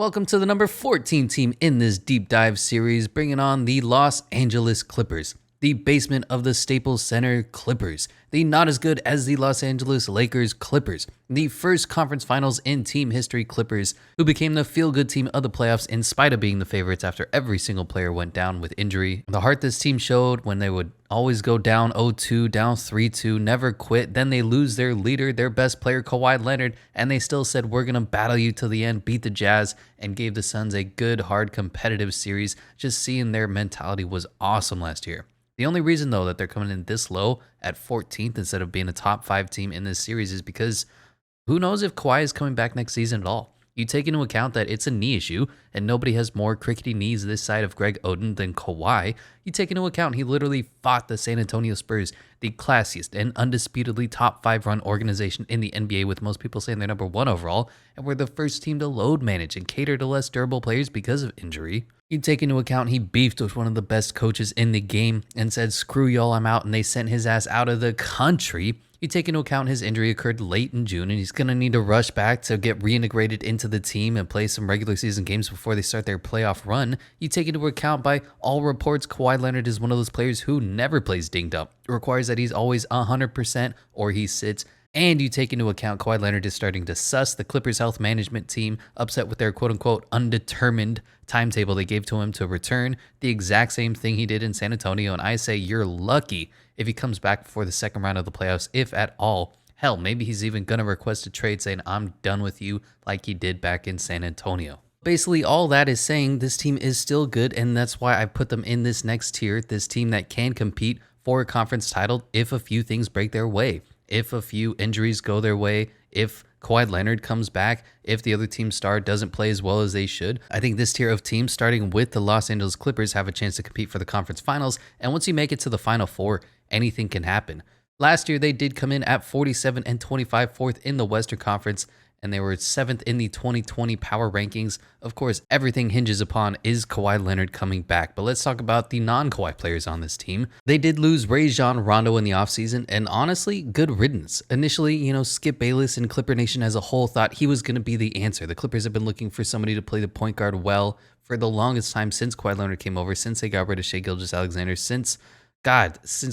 Welcome to the number 14 team in this deep dive series, bringing on the Los Angeles Clippers, the basement of the Staples Center Clippers, the not as good as the Los Angeles Lakers Clippers, the first conference finals in team history Clippers, who became the feel-good team of the playoffs in spite of being the favorites after every single player went down with injury. The heart this team showed when they would always go down 0-2, down 3-2, never quit. Then they lose their leader, their best player, Kawhi Leonard, and they still said, we're going to battle you to the end, beat the Jazz, and gave the Suns a good, hard, competitive series. Just seeing their mentality was awesome last year. The only reason, though, that they're coming in this low at 14th instead of being a top 5 team in this series is because who knows if Kawhi is coming back next season at all. You take into account that it's a knee issue, and nobody has more crickety knees this side of Greg Oden than Kawhi. You take into account he literally fought the San Antonio Spurs, the classiest and undisputedly top 5 run organization in the NBA, with most people saying they're number 1 overall, and we're the first team to load manage and cater to less durable players because of injury. You take into account he beefed with one of the best coaches in the game and said, screw y'all, I'm out, and they sent his ass out of the country. You take into account his injury occurred late in June, and he's going to need to rush back to get reintegrated into the team and play some regular season games before they start their playoff run. You take into account, by all reports, Kawhi Leonard is one of those players who never plays dinged up. It requires that he's always 100% or he sits. And you take into account Kawhi Leonard is starting to suss the Clippers health management team, upset with their quote-unquote undetermined timetable they gave to him to return, the exact same thing he did in San Antonio. And I say you're lucky if he comes back before the second round of the playoffs, if at all. Hell, maybe he's even going to request a trade saying, I'm done with you, like he did back in San Antonio. Basically, all that is saying this team is still good, and that's why I put them in this next tier, this team that can compete for a conference title if a few things break their way. If a few injuries go their way, if Kawhi Leonard comes back, if the other team's star doesn't play as well as they should, I think this tier of teams, starting with the Los Angeles Clippers, have a chance to compete for the conference finals. And once you make it to the Final Four, anything can happen. Last year, they did come in at 47 and 25, fourth in the Western Conference, and they were 7th in the 2020 power rankings. Of course, everything hinges upon is Kawhi Leonard coming back. But let's talk about the non-Kawhi players on this team. They did lose Rajon Rondo in the offseason, and honestly, good riddance. Initially, Skip Bayless and Clipper Nation as a whole thought he was going to be the answer. The Clippers have been looking for somebody to play the point guard well for the longest time since Kawhi Leonard came over, since they got rid of Shai Gilgeous-Alexander, since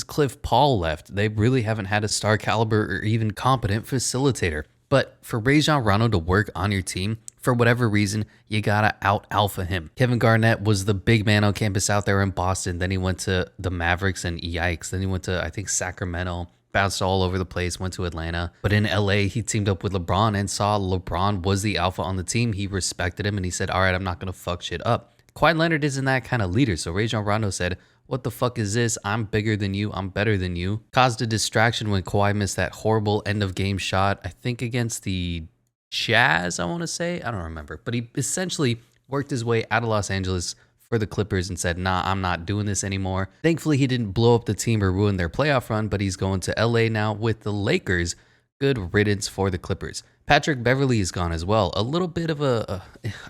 Cliff Paul left. They really haven't had a star caliber or even competent facilitator. But for Rajon Rondo to work on your team, for whatever reason, you gotta out-alpha him. Kevin Garnett was the big man on campus out there in Boston. Then he went to the Mavericks, and yikes. Then he went to, I think, Sacramento, bounced all over the place, went to Atlanta. But in LA, he teamed up with LeBron and saw LeBron was the alpha on the team. He respected him, and he said, all right, I'm not gonna fuck shit up. Kawhi Leonard isn't that kind of leader, so Rajon Rondo said, what the fuck is this? I'm bigger than you. I'm better than you. Caused a distraction when Kawhi missed that horrible end-of-game shot, I think against the Jazz, I want to say. I don't remember. But he essentially worked his way out of Los Angeles for the Clippers and said, nah, I'm not doing this anymore. Thankfully, he didn't blow up the team or ruin their playoff run, but he's going to LA now with the Lakers. Good riddance for the Clippers. Patrick Beverley is gone as well. A little bit of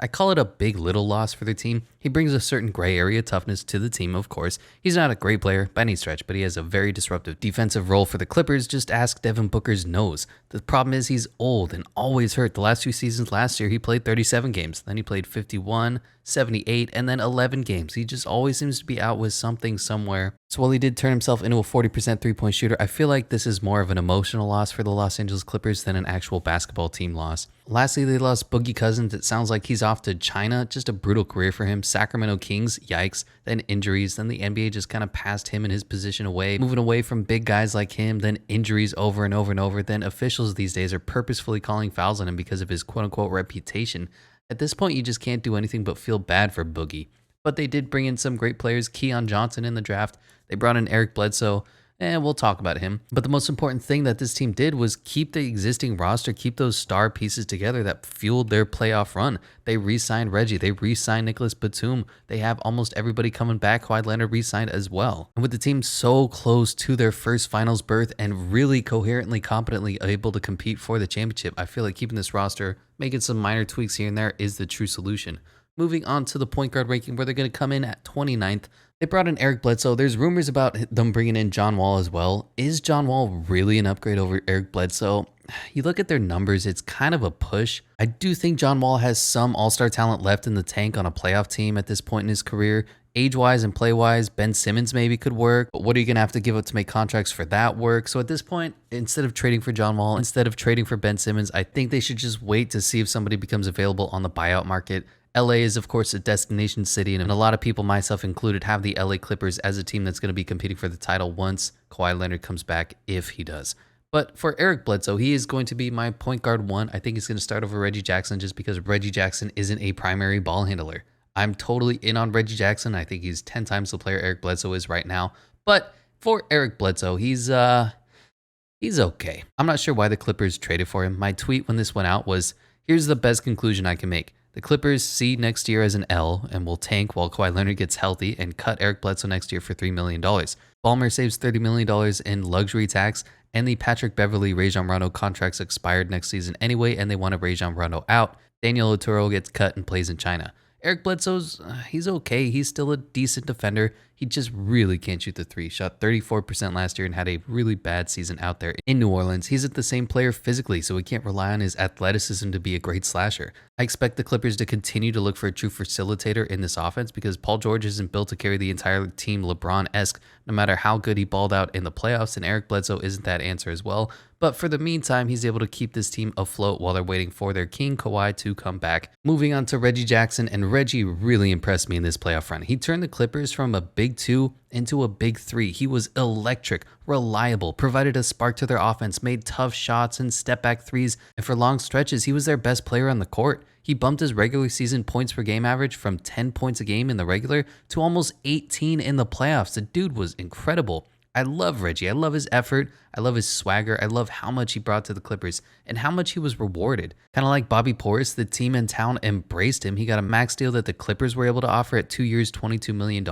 I call it a big little loss for the team. He brings a certain gray area toughness to the team, of course. He's not a great player by any stretch, but he has a very disruptive defensive role for the Clippers. Just ask Devin Booker's nose. The problem is he's old and always hurt. The last 2 seasons last year, he played 37 games. Then he played 51, 78, and then 11 games. He just always seems to be out with something somewhere. So while he did turn himself into a 40% three-point shooter, I feel like this is more of an emotional loss for the Los Angeles Clippers than an actual basketball team loss. Lastly, they lost Boogie Cousins. It sounds like he's off to China. Just a brutal career for him. Sacramento Kings, yikes. Then injuries. Then the NBA just kind of passed him and his position away, moving away from big guys like him. Then injuries over and over and over. Then officials these days are purposefully calling fouls on him because of his quote-unquote reputation. At this point, you just can't do anything but feel bad for Boogie. But they did bring in some great players. Keon Johnson in the draft. They brought in Eric Bledsoe. And we'll talk about him. But the most important thing that this team did was keep the existing roster, keep those star pieces together that fueled their playoff run. They re-signed Reggie. They re-signed Nicholas Batum. They have almost everybody coming back. Kawhi Leonard re-signed as well. And with the team so close to their first finals berth and really coherently, competently able to compete for the championship, I feel like keeping this roster, making some minor tweaks here and there is the true solution. Moving on to the point guard ranking, where they're going to come in at 29th. They brought in Eric Bledsoe. There's rumors about them bringing in John Wall as well. Is John Wall really an upgrade over Eric Bledsoe? you look at their numbers, it's kind of a push. I do think John Wall has some all-star talent left in the tank on a playoff team at this point in his career. Age-wise and play-wise, Ben Simmons maybe could work, but what are you going to have to give up to make contracts for that work? So at this point, instead of trading for John Wall, instead of trading for Ben Simmons, I think they should just wait to see if somebody becomes available on the buyout market. LA is, of course, a destination city, and a lot of people, myself included, have the LA Clippers as a team that's going to be competing for the title once Kawhi Leonard comes back, if he does. But for Eric Bledsoe, he is going to be my point guard one. I think he's going to start over Reggie Jackson just because Reggie Jackson isn't a primary ball handler. I'm totally in on Reggie Jackson. I think he's 10 times the player Eric Bledsoe is right now. But for Eric Bledsoe, he's okay. I'm not sure why the Clippers traded for him. My tweet when this went out was, here's the best conclusion I can make. The Clippers see next year as an L and will tank while Kawhi Leonard gets healthy and cut Eric Bledsoe next year for $3 million. Ballmer saves $30 million in luxury tax, and the Patrick Beverley Rajon Rondo contracts expired next season anyway, and they want to Rajon Rondo out. Daniel Otero gets cut and plays in China. Eric Bledsoe's, he's okay. He's still a decent defender. He just really can't shoot the three. Shot 34% last year and had a really bad season out there in New Orleans. He's the same player physically, so we can't rely on his athleticism to be a great slasher. I expect the Clippers to continue to look for a true facilitator in this offense because Paul George isn't built to carry the entire team LeBron-esque, no matter how good he balled out in the playoffs, and Eric Bledsoe isn't that answer as well. But for the meantime, he's able to keep this team afloat while they're waiting for their king Kawhi to come back. Moving on to Reggie Jackson, and Reggie really impressed me in this playoff run. He turned the Clippers from a big two into a big three. He was electric, reliable, provided a spark to their offense, made tough shots and step back threes, and for long stretches, he was their best player on the court. He bumped his regular season points per game average from 10 points a game in the regular to almost 18 in the playoffs. The dude was incredible. I love Reggie. I love his effort. I love his swagger. I love how much he brought to the Clippers and how much he was rewarded. Kind of like Bobby Portis, the team in town embraced him. He got a max deal that the Clippers were able to offer at 2 years, $22 million.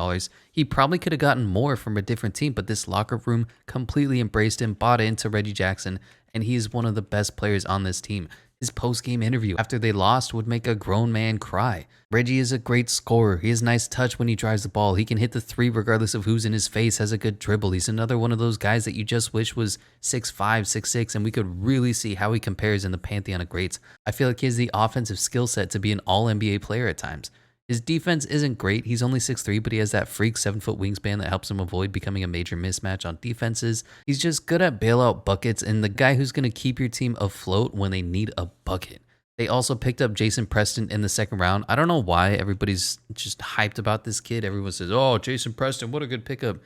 He probably could have gotten more from a different team, but this locker room completely embraced him, bought into Reggie Jackson, and he's one of the best players on this team. His post-game interview after they lost would make a grown man cry. Reggie is a great scorer. He has nice touch when he drives the ball. He can hit the three regardless of who's in his face, has a good dribble. He's another one of those guys that you just wish was 6'5", 6'6", and we could really see how he compares in the pantheon of greats. I feel like he has the offensive skill set to be an all-NBA player at times. His defense isn't great. He's only 6'3", but he has that freak 7-foot wingspan that helps him avoid becoming a major mismatch on defenses. He's just good at bailout buckets and the guy who's going to keep your team afloat when they need a bucket. They also picked up Jason Preston in the second round. I don't know why everybody's just hyped about this kid. Everyone says, oh, Jason Preston, what a good pickup.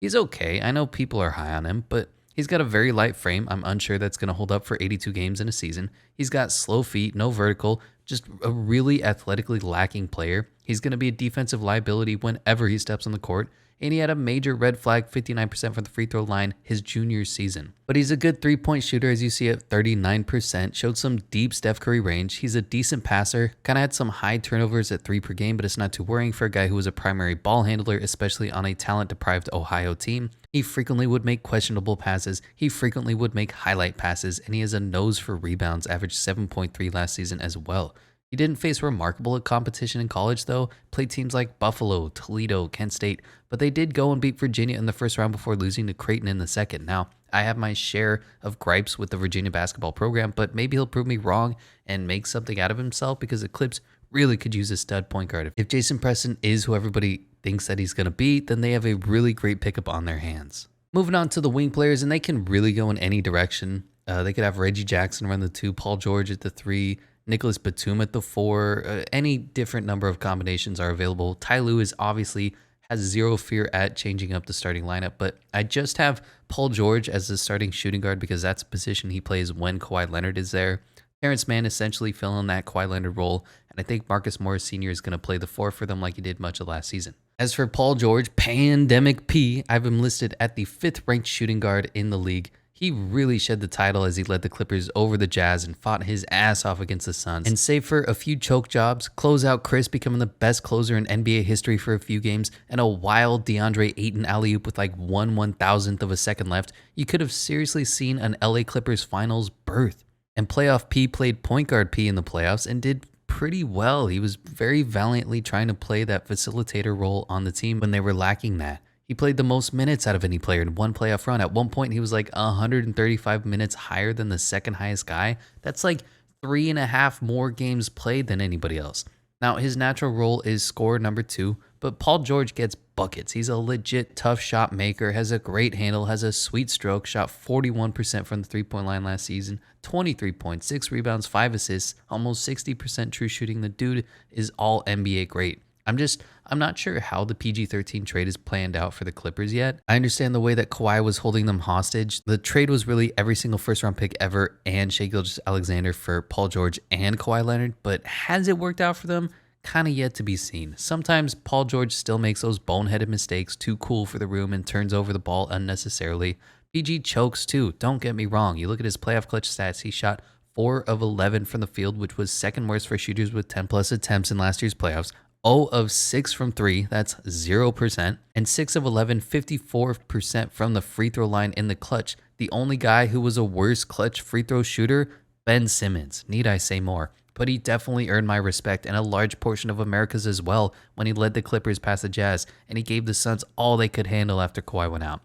He's okay. I know people are high on him, but he's got a very light frame. I'm unsure that's going to hold up for 82 games in a season. He's got slow feet, no vertical, just a really athletically lacking player. He's going to be a defensive liability whenever he steps on the court. And he had a major red flag, 59% from the free throw line his junior season. But he's a good three-point shooter, as you see at 39%, showed some deep Steph Curry range. He's a decent passer, kind of had some high turnovers at 3 per game, but it's not too worrying for a guy who was a primary ball handler, especially on a talent-deprived Ohio team. He frequently would make questionable passes, he frequently would make highlight passes, and he has a nose for rebounds, averaged 7.3 last season as well. He didn't face remarkable competition in college, though, played teams like Buffalo, Toledo, Kent State, but they did go and beat Virginia in the first round before losing to Creighton in the second. Now, I have my share of gripes with the Virginia basketball program, but maybe he'll prove me wrong and make something out of himself because the Clips really could use a stud point guard. If Jason Preston is who everybody thinks that he's going to be, then they have a really great pickup on their hands. Moving on to the wing players, and they can really go in any direction. They could have Reggie Jackson run the 2, Paul George at the 3, Nicholas Batum at the 4, any different number of combinations are available. Ty Lue is obviously has zero fear at changing up the starting lineup, but I just have Paul George as the starting shooting guard because that's a position he plays when Kawhi Leonard is there. Terrence Mann essentially filling that Kawhi Leonard role, and I think Marcus Morris Sr. is going to play the 4 for them like he did much of last season. As for Paul George, Pandemic P, I've him listed at the 5th ranked shooting guard in the league. He really shed the title as he led the Clippers over the Jazz and fought his ass off against the Suns. And save for a few choke jobs, close out Chris becoming the best closer in NBA history for a few games, and a wild DeAndre Ayton alley-oop with like 1/1000th of a second left, you could have seriously seen an LA Clippers finals birth. And playoff P played point guard P in the playoffs and did pretty well. He was very valiantly trying to play that facilitator role on the team when they were lacking that. He played the most minutes out of any player in one playoff run. At one point, he was like 135 minutes higher than the second highest guy. That's like 3.5 more games played than anybody else. Now, his natural role is scorer number 2, but Paul George gets buckets. He's a legit tough shot maker, has a great handle, has a sweet stroke, shot 41% from the three-point line last season, 23 points, 6 rebounds, 5 assists, almost 60% true shooting. The dude is all NBA great. I'm not sure how the PG-13 trade is planned out for the Clippers yet. I understand the way that Kawhi was holding them hostage. The trade was really every single first-round pick ever and Shai Gilgeous-Alexander for Paul George and Kawhi Leonard, but has it worked out for them? Kind of yet to be seen. Sometimes Paul George still makes those boneheaded mistakes, too cool for the room, and turns over the ball unnecessarily. PG chokes too, don't get me wrong. You look at his playoff clutch stats, he shot 4 of 11 from the field, which was second worst for shooters with 10-plus attempts in last year's playoffs. 0 of 6 from 3, that's 0%, and 6 of 11, 54% from the free throw line in the clutch. The only guy who was a worse clutch free throw shooter, Ben Simmons. Need I say more? But he definitely earned my respect and a large portion of America's as well when he led the Clippers past the Jazz, and he gave the Suns all they could handle after Kawhi went out.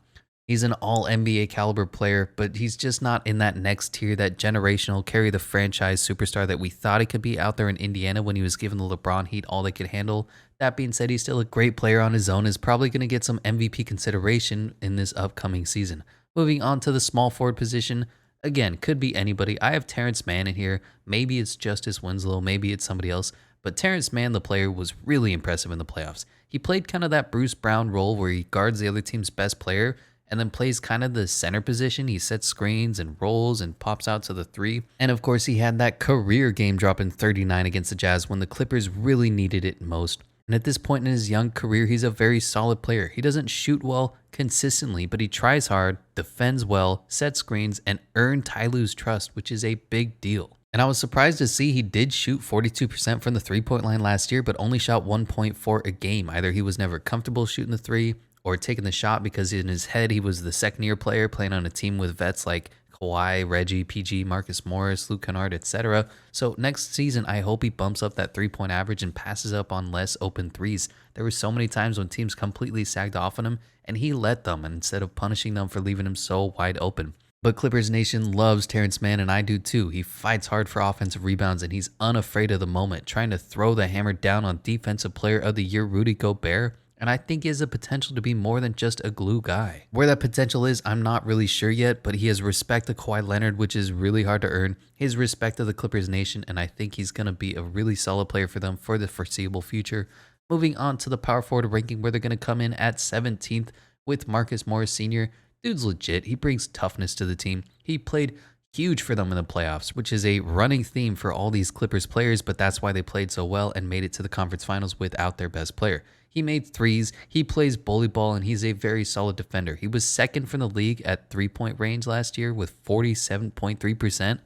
He's an all-NBA caliber player, but he's just not in that next tier, that generational, carry the franchise superstar that we thought he could be out there in Indiana when he was given the LeBron Heat all they could handle. That being said, he's still a great player on his own, is probably going to get some MVP consideration in this upcoming season. Moving on to the small forward position, again, could be anybody. I have Terrence Mann in here. Maybe it's Justice Winslow, maybe it's somebody else. But Terrence Mann, the player, was really impressive in the playoffs. He played kind of that Bruce Brown role where he guards the other team's best player and then plays kind of the center position. He sets screens and rolls and pops out to the 3. And of course, he had that career game dropping 39 against the Jazz when the Clippers really needed it most. And at this point in his young career, he's a very solid player. He doesn't shoot well consistently, but he tries hard, defends well, sets screens, and earned Ty Lue's trust, which is a big deal. And I was surprised to see he did shoot 42% from the three-point line last year, but only shot 1.4 a game. Either he was never comfortable shooting the 3 or taking the shot because in his head he was the second-year player playing on a team with vets like Kawhi, Reggie, PG, Marcus Morris, Luke Kennard, etc. So next season, I hope he bumps up that three-point average and passes up on less open threes. There were so many times when teams completely sagged off on him, and he let them instead of punishing them for leaving him so wide open. But Clippers Nation loves Terrence Mann, and I do too. He fights hard for offensive rebounds, and he's unafraid of the moment, trying to throw the hammer down on Defensive Player of the Year Rudy Gobert. And I think he has the potential to be more than just a glue guy. Where that potential is, I'm not really sure yet, but he has respect to Kawhi Leonard, which is really hard to earn. His respect to the Clippers Nation, and I think he's going to be a really solid player for them for the foreseeable future. Moving on to the power forward ranking, where they're going to come in at 17th with Marcus Morris Sr. Dude's legit. He brings toughness to the team. He played huge for them in the playoffs, which is a running theme for all these Clippers players, but that's why they played so well and made it to the conference finals without their best player. He made threes, he plays bully ball, and he's a very solid defender. He was second from the league at three-point range last year with 47.3%.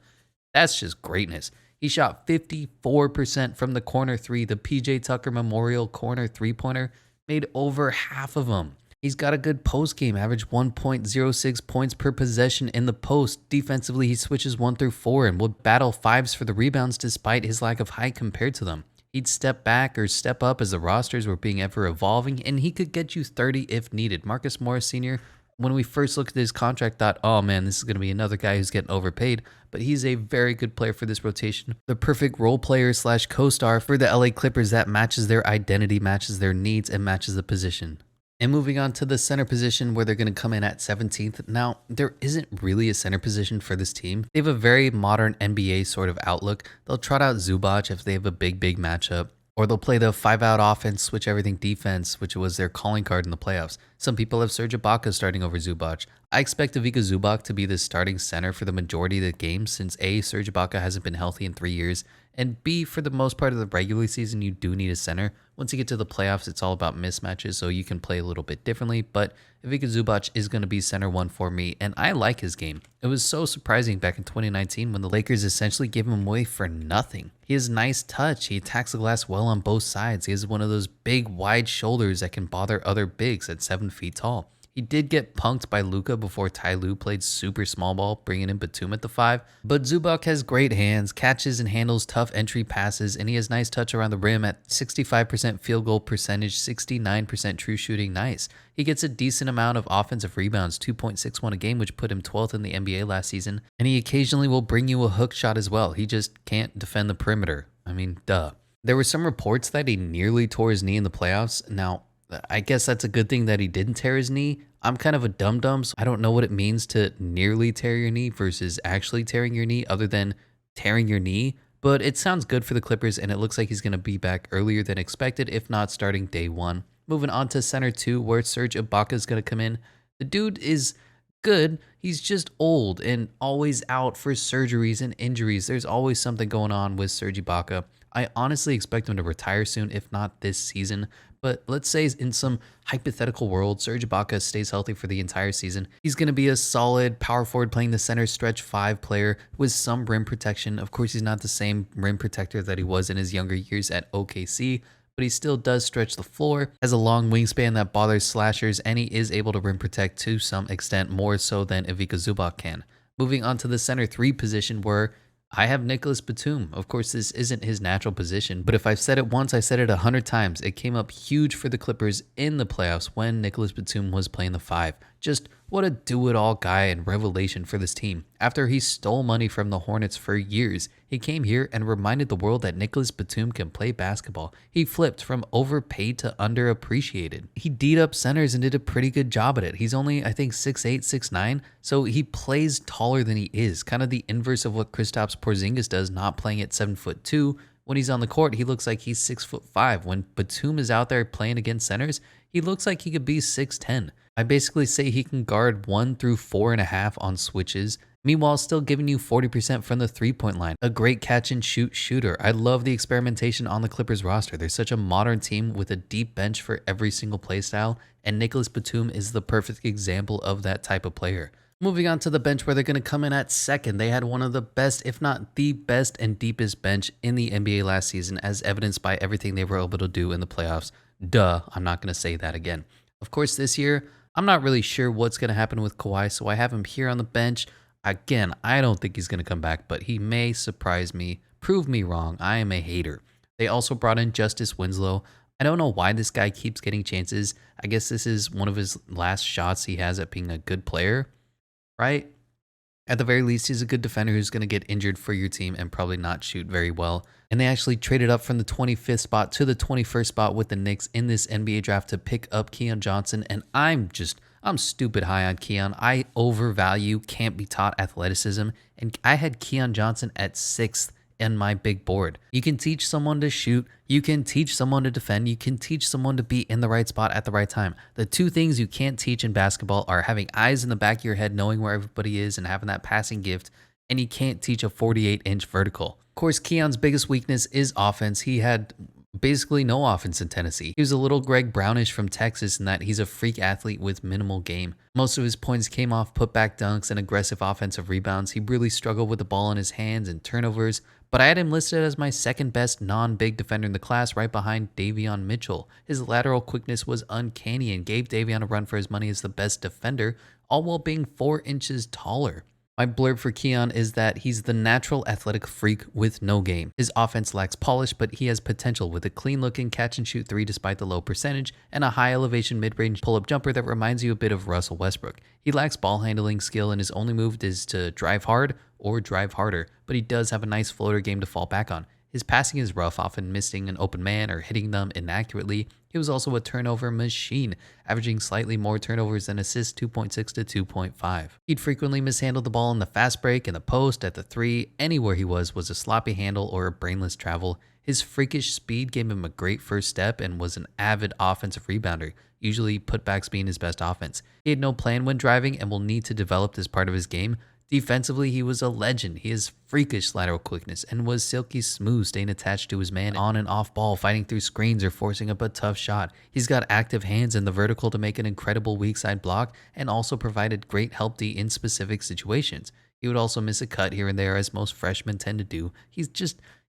That's just greatness. He shot 54% from the corner 3, the PJ Tucker Memorial corner three-pointer, made over half of them. He's got a good post game, average 1.06 points per possession in the post. Defensively, he switches 1 through 4 and would battle 5s for the rebounds despite his lack of height compared to them. He'd step back or step up as the rosters were being ever evolving, and he could get you 30 if needed. Marcus Morris Sr., when we first looked at his contract, thought, oh man, this is going to be another guy who's getting overpaid, but he's a very good player for this rotation. The perfect role player / co-star for the LA Clippers that matches their identity, matches their needs, and matches the position. And moving on to the center position, where they're going to come in at 17th. Now, there isn't really a center position for this team. They have a very modern NBA sort of outlook. They'll trot out Zubac if they have a big matchup. Or they'll play the 5-out offense, switch everything defense, which was their calling card in the playoffs. Some people have Serge Ibaka starting over Zubac. I expect Ivica Zubac to be the starting center for the majority of the games since A, Serge Ibaka hasn't been healthy in 3 years, and B, for the most part of the regular season, you do need a center. Once you get to the playoffs, it's all about mismatches, so you can play a little bit differently, but Ivica Zubac is going to be center one for me, and I like his game. It was so surprising back in 2019 when the Lakers essentially gave him away for nothing. He has nice touch, he attacks the glass well on both sides, he has one of those big, wide shoulders that can bother other bigs at 7 feet tall. He did get punked by Luka before Ty Lue played super small ball, bringing in Batum at the 5. But Zubac has great hands, catches and handles tough entry passes, and he has nice touch around the rim at 65% field goal percentage, 69% true shooting. Nice. He gets a decent amount of offensive rebounds, 2.61 a game, which put him 12th in the NBA last season. And he occasionally will bring you a hook shot as well. He just can't defend the perimeter. I mean, duh. There were some reports that he nearly tore his knee in the playoffs. Now, I guess that's a good thing that he didn't tear his knee. I'm kind of a dum-dum, so I don't know what it means to nearly tear your knee versus actually tearing your knee other than tearing your knee. But it sounds good for the Clippers, and it looks like he's going to be back earlier than expected, if not starting day 1. Moving on to center 2, where Serge Ibaka is going to come in. The dude is good. He's just old and always out for surgeries and injuries. There's always something going on with Serge Ibaka. I honestly expect him to retire soon, if not this season. But let's say in some hypothetical world, Serge Ibaka stays healthy for the entire season. He's going to be a solid power forward playing the center stretch 5 player with some rim protection. Of course, he's not the same rim protector that he was in his younger years at OKC, but he still does stretch the floor, has a long wingspan that bothers slashers, and he is able to rim protect to some extent, more so than Ivica Zubac can. Moving on to the center 3 position, where I have Nicholas Batum. Of course, this isn't his natural position, but if I've said it once, I said it 100 times. It came up huge for the Clippers in the playoffs when Nicholas Batum was playing the 5. Just what a do-it-all guy and revelation for this team. After he stole money from the Hornets for years, he came here and reminded the world that Nicholas Batum can play basketball. He flipped from overpaid to underappreciated. He D'd up centers and did a pretty good job at it. He's only, I think, 6'8", 6'9", so he plays taller than he is. Kind of the inverse of what Kristaps Porzingis does, not playing at 7'2". When he's on the court, he looks like he's 6'5". When Batum is out there playing against centers, he looks like he could be 6'10". I basically say he can guard 1 through 4.5 on switches, meanwhile still giving you 40% from the 3-point line. A great catch and shoot shooter. I love the experimentation on the Clippers roster. They're such a modern team with a deep bench for every single play style, and Nicholas Batum is the perfect example of that type of player. Moving on to the bench, where they're going to come in at second. They had one of the best, if not the best and deepest bench in the NBA last season, as evidenced by everything they were able to do in the playoffs. Duh, I'm not going to say that again. Of course, this year, I'm not really sure what's going to happen with Kawhi, so I have him here on the bench. Again, I don't think he's going to come back, but he may surprise me, prove me wrong. I am a hater. They also brought in Justice Winslow. I don't know why this guy keeps getting chances. I guess this is one of his last shots he has at being a good player, right? At the very least, he's a good defender who's going to get injured for your team and probably not shoot very well. And they actually traded up from the 25th spot to the 21st spot with the Knicks in this NBA draft to pick up Keon Johnson. And I'm stupid high on Keon. I overvalue can't be taught athleticism. And I had Keon Johnson at 6th in my big board. You can teach someone to shoot. You can teach someone to defend. You can teach someone to be in the right spot at the right time. The 2 things you can't teach in basketball are having eyes in the back of your head, knowing where everybody is, and having that passing gift. And you can't teach a 48-inch vertical. Of course, Keon's biggest weakness is offense. He had basically no offense in Tennessee. He was a little Greg Brownish from Texas in that he's a freak athlete with minimal game. Most of his points came off putback dunks and aggressive offensive rebounds. He really struggled with the ball in his hands and turnovers, but I had him listed as my second best non-big defender in the class, right behind Davion Mitchell. His lateral quickness was uncanny and gave Davion a run for his money as the best defender, all while being 4 inches taller. My blurb for Keon is that he's the natural athletic freak with no game. His offense lacks polish, but he has potential with a clean-looking catch-and-shoot 3 despite the low percentage, and a high-elevation mid-range pull-up jumper that reminds you a bit of Russell Westbrook. He lacks ball-handling skill, and his only move is to drive hard or drive harder, but he does have a nice floater game to fall back on. His passing is rough, often missing an open man or hitting them inaccurately. He was also a turnover machine, averaging slightly more turnovers than assists, 2.6 to 2.5. He'd frequently mishandle the ball in the fast break, in the post, at the 3. Anywhere he was a sloppy handle or a brainless travel. His freakish speed gave him a great first step and was an avid offensive rebounder, usually putbacks being his best offense. He had no plan when driving and will need to develop this part of his game. Defensively, he was a legend. He has freakish lateral quickness and was silky smooth, staying attached to his man on and off ball, fighting through screens or forcing up a tough shot. He's got active hands in the vertical to make an incredible weak side block, and also provided great help D in specific situations. He would also miss a cut here and there, as most freshmen tend to do.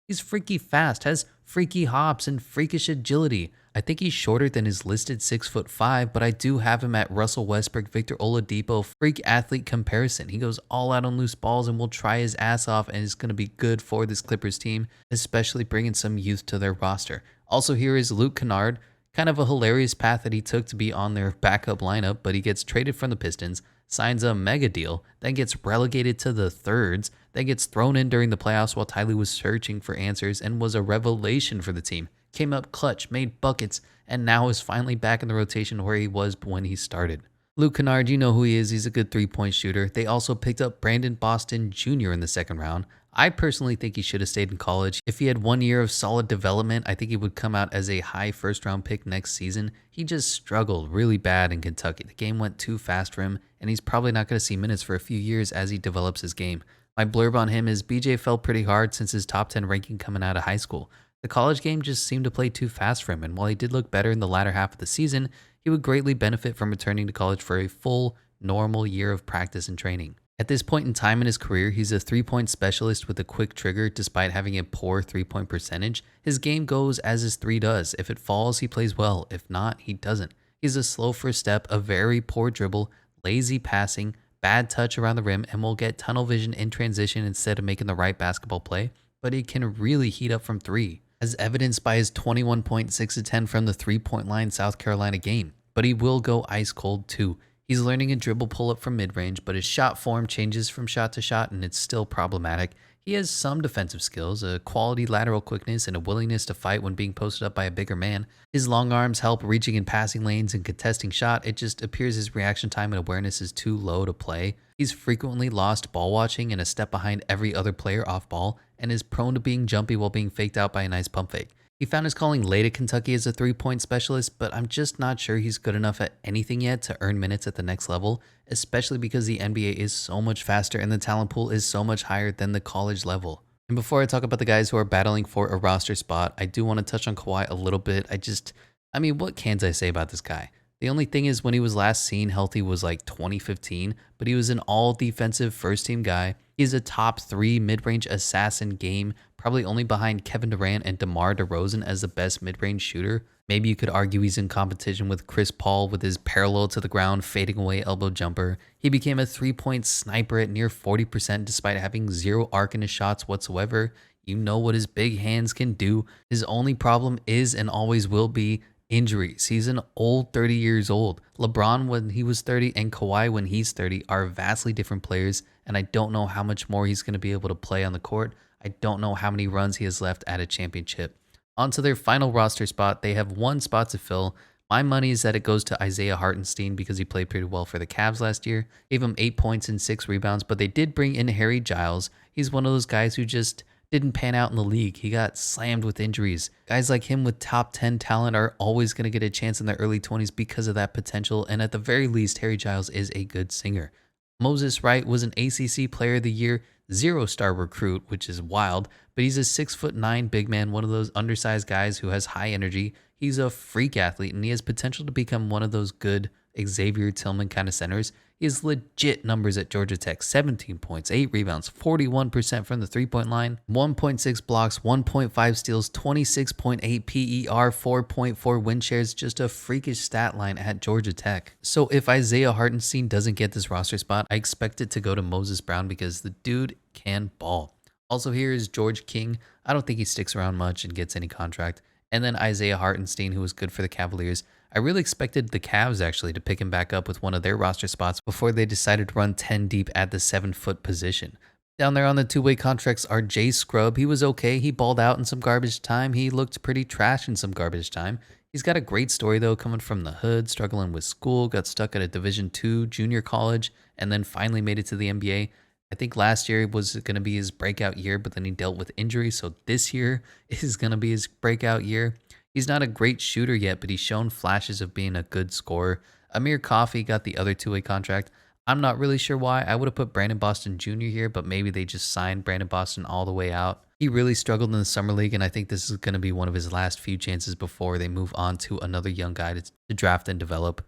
He's freaky fast, has freaky hops and freakish agility. I think he's shorter than his listed 6'5", but I do have him at Russell Westbrook, Victor Oladipo, freak athlete comparison. He goes all out on loose balls and will try his ass off and is going to be good for this Clippers team, especially bringing some youth to their roster. Also here is Luke Kennard, kind of a hilarious path that he took to be on their backup lineup, but he gets traded from the Pistons, signs a mega deal, then gets relegated to the thirds, then gets thrown in during the playoffs while Ty Lue was searching for answers and was a revelation for the team. Came up clutch, made buckets, and now is finally back in the rotation where he was when he started. Luke Kennard, you know who he is. He's a good three-point shooter. They also picked up Brandon Boston Jr. in the second round. I personally think he should have stayed in college. If he had 1 year of solid development, I think he would come out as a high first-round pick next season. He just struggled really bad in Kentucky. The game went too fast for him, and he's probably not going to see minutes for a few years as he develops his game. My blurb on him is BJ fell pretty hard since his top 10 ranking coming out of high school. The college game just seemed to play too fast for him, and while he did look better in the latter half of the season, he would greatly benefit from returning to college for a full, normal year of practice and training. At this point in time in his career, he's a three-point specialist with a quick trigger despite having a poor three-point percentage. His game goes as his three does. If it falls, he plays well. If not, he doesn't. He's a slow first step, a very poor dribble, lazy passing, bad touch around the rim, and will get tunnel vision in transition instead of making the right basketball play, but he can really heat up from three, as evidenced by his 21.6 of 10 from the three-point line South Carolina game. But he will go ice cold too. He's learning a dribble pull-up from mid-range, but his shot form changes from shot to shot, and it's still problematic. He has some defensive skills, a quality lateral quickness, and a willingness to fight when being posted up by a bigger man. His long arms help reaching in passing lanes and contesting shot. It just appears his reaction time and awareness is too low to play. He's frequently lost ball watching and a step behind every other player off ball, and is prone to being jumpy while being faked out by a nice pump fake. He found his calling late at Kentucky as a three-point specialist, but I'm just not sure he's good enough at anything yet to earn minutes at the next level, especially because the NBA is so much faster and the talent pool is so much higher than the college level. And before I talk about the guys who are battling for a roster spot, I do want to touch on Kawhi a little bit. What can I say about this guy? The only thing is when he was last seen healthy was like 2015, but he was an all-defensive first-team guy. He's a top 3 mid-range assassin game, probably only behind Kevin Durant and DeMar DeRozan as the best mid-range shooter. Maybe you could argue he's in competition with Chris Paul with his parallel to the ground fading away elbow jumper. He became a three-point sniper at near 40% despite having zero arc in his shots whatsoever. You know what his big hands can do. His only problem is and always will be injuries. He's an old 30 years old. LeBron when he was 30 and Kawhi when he's 30 are vastly different players, and I don't know how much more he's going to be able to play on the court. I don't know how many runs he has left at a championship. On to their final roster spot. They have one spot to fill. My money is that it goes to Isaiah Hartenstein because he played pretty well for the Cavs last year. Gave him 8 points and 6 rebounds, but they did bring in Harry Giles. He's one of those guys who just didn't pan out in the league. He got slammed with injuries. Guys like him with top 10 talent are always going to get a chance in their early 20s because of that potential, and at the very least, Harry Giles is a good singer. Moses Wright was an ACC Player of the Year, 0-star recruit, which is wild, but he's a 6'9" big man, one of those undersized guys who has high energy. He's a freak athlete, and he has potential to become one of those good Xavier Tillman kind of centers. He has legit numbers at Georgia Tech: 17 points, 8 rebounds, 41% from the three-point line, 1.6 blocks, 1.5 steals, 26.8 PER, 4.4 win shares, just a freakish stat line at Georgia Tech. So if Isaiah Hartenstein doesn't get this roster spot, I expect it to go to Moses Brown because the dude can ball. Also here is George King. I don't think he sticks around much and gets any contract. And then Isaiah Hartenstein, who was good for the Cavaliers. I really expected the Cavs actually to pick him back up with one of their roster spots before they decided to run 10 deep at the 7-foot position. Down there on the two-way contracts are Jay Scrubb. He was okay. He balled out in some garbage time. He looked pretty trash in some garbage time. He's got a great story though, coming from the hood, struggling with school, got stuck at a Division II junior college, and then finally made it to the NBA. I think last year was going to be his breakout year, but then he dealt with injury, so this year is going to be his breakout year. He's not a great shooter yet, but he's shown flashes of being a good scorer. Amir Coffey got the other two-way contract. I'm not really sure why. I would have put Brandon Boston Jr. here, but maybe they just signed Brandon Boston all the way out. He really struggled in the summer league, and I think this is going to be one of his last few chances before they move on to another young guy to draft and develop.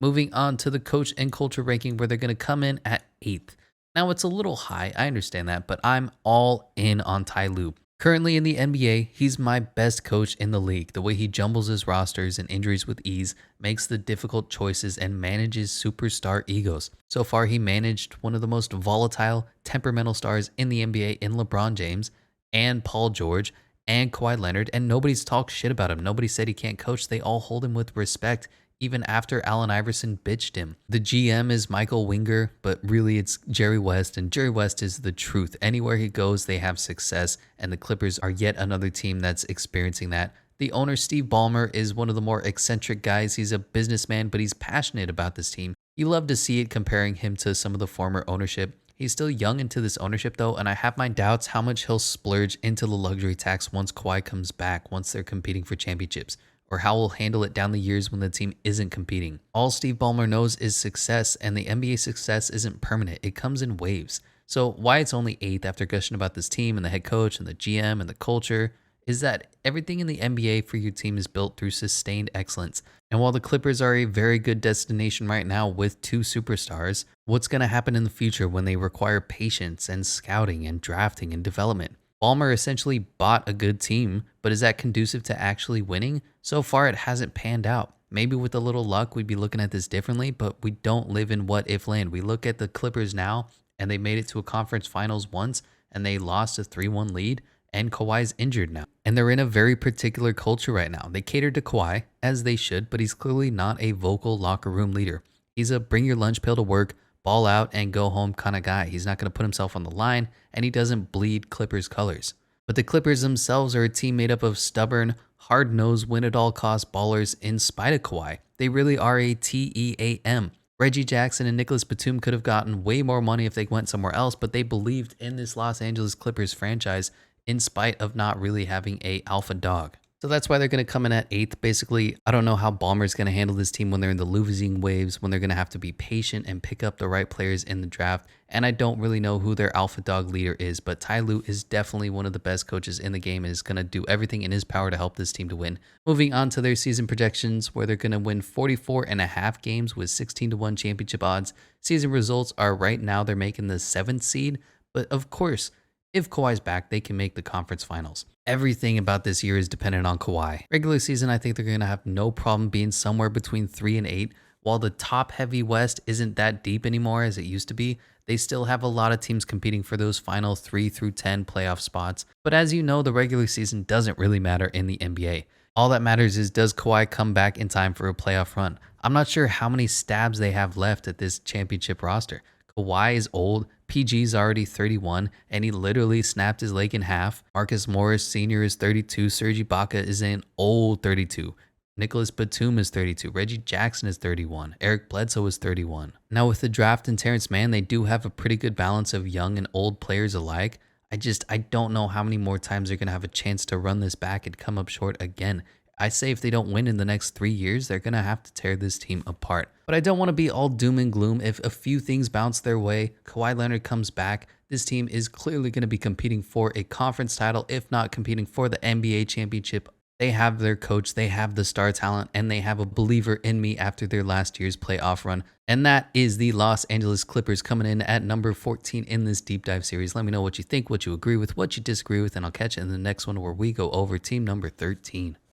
Moving on to the coach and culture ranking, where they're going to come in at 8th. Now, it's a little high. I understand that, but I'm all in on Ty Lue. Currently in the NBA, he's my best coach in the league. The way he jumbles his rosters and injuries with ease, makes the difficult choices, and manages superstar egos. So far, he managed one of the most volatile, temperamental stars in the NBA in LeBron James and Paul George and Kawhi Leonard, and nobody's talked shit about him. Nobody said he can't coach. They all hold him with respect, even after Allen Iverson bitched him. The GM is Michael Winger, but really it's Jerry West, and Jerry West is the truth. Anywhere he goes, they have success, and the Clippers are yet another team that's experiencing that. The owner, Steve Ballmer, is one of the more eccentric guys. He's a businessman, but he's passionate about this team. You love to see it, comparing him to some of the former ownership. He's still young into this ownership though, and I have my doubts how much he'll splurge into the luxury tax once Kawhi comes back, once they're competing for championships, or how we'll handle it down the years when the team isn't competing. All Steve Ballmer knows is success, and the NBA success isn't permanent. It comes in waves. So why it's only 8th after gushing about this team and the head coach and the GM and the culture is that everything in the NBA for your team is built through sustained excellence. And while the Clippers are a very good destination right now with 2 superstars, what's going to happen in the future when they require patience and scouting and drafting and development? Ballmer essentially bought a good team, but is that conducive to actually winning? So far, it hasn't panned out. Maybe with a little luck, we'd be looking at this differently, but we don't live in what if land. We look at the Clippers now, and they made it to a conference finals once, and they lost a 3-1 lead, and Kawhi's injured now. And they're in a very particular culture right now. They cater to Kawhi, as they should, but he's clearly not a vocal locker room leader. He's a bring your lunch pail to work, ball out, and go home kind of guy. He's not going to put himself on the line, and he doesn't bleed Clippers colors. But the Clippers themselves are a team made up of stubborn, hard-nosed, win-at-all-cost ballers in spite of Kawhi. They really are a TEAM. Reggie Jackson and Nicholas Batum could have gotten way more money if they went somewhere else, but they believed in this Los Angeles Clippers franchise in spite of not really having a alpha dog. So that's why they're going to come in at 8th. Basically, I don't know how Ballmer's going to handle this team when they're in the losing waves, when they're going to have to be patient and pick up the right players in the draft. And I don't really know who their alpha dog leader is, but Ty Lue is definitely one of the best coaches in the game and is going to do everything in his power to help this team to win. Moving on to their season projections, where they're going to win 44.5 games with 16-1 championship odds. Season results are right now they're making the 7th seed, but of course, if Kawhi's back, they can make the conference finals. Everything about this year is dependent on Kawhi. Regular season, I think they're going to have no problem being somewhere between 3 and 8. While the top-heavy West isn't that deep anymore as it used to be, they still have a lot of teams competing for those final 3 through 10 playoff spots. But as you know, the regular season doesn't really matter in the NBA. All that matters is, does Kawhi come back in time for a playoff run? I'm not sure how many stabs they have left at this championship roster. Kawhi is old, PG's already 31, and he literally snapped his leg in half. Marcus Morris Sr. is 32, Serge Ibaka is an old 32. Nicholas Batum is 32, Reggie Jackson is 31, Eric Bledsoe is 31. Now with the draft and Terrence Mann, they do have a pretty good balance of young and old players alike. I don't know how many more times they're going to have a chance to run this back and come up short again. I say if they don't win in the next 3 years, they're going to have to tear this team apart. But I don't want to be all doom and gloom. If a few things bounce their way, Kawhi Leonard comes back, this team is clearly going to be competing for a conference title, if not competing for the NBA championship. They have their coach, they have the star talent, and they have a believer in me after their last year's playoff run. And that is the Los Angeles Clippers coming in at number 14 in this deep dive series. Let me know what you think, what you agree with, what you disagree with, and I'll catch you in the next one where we go over team number 13.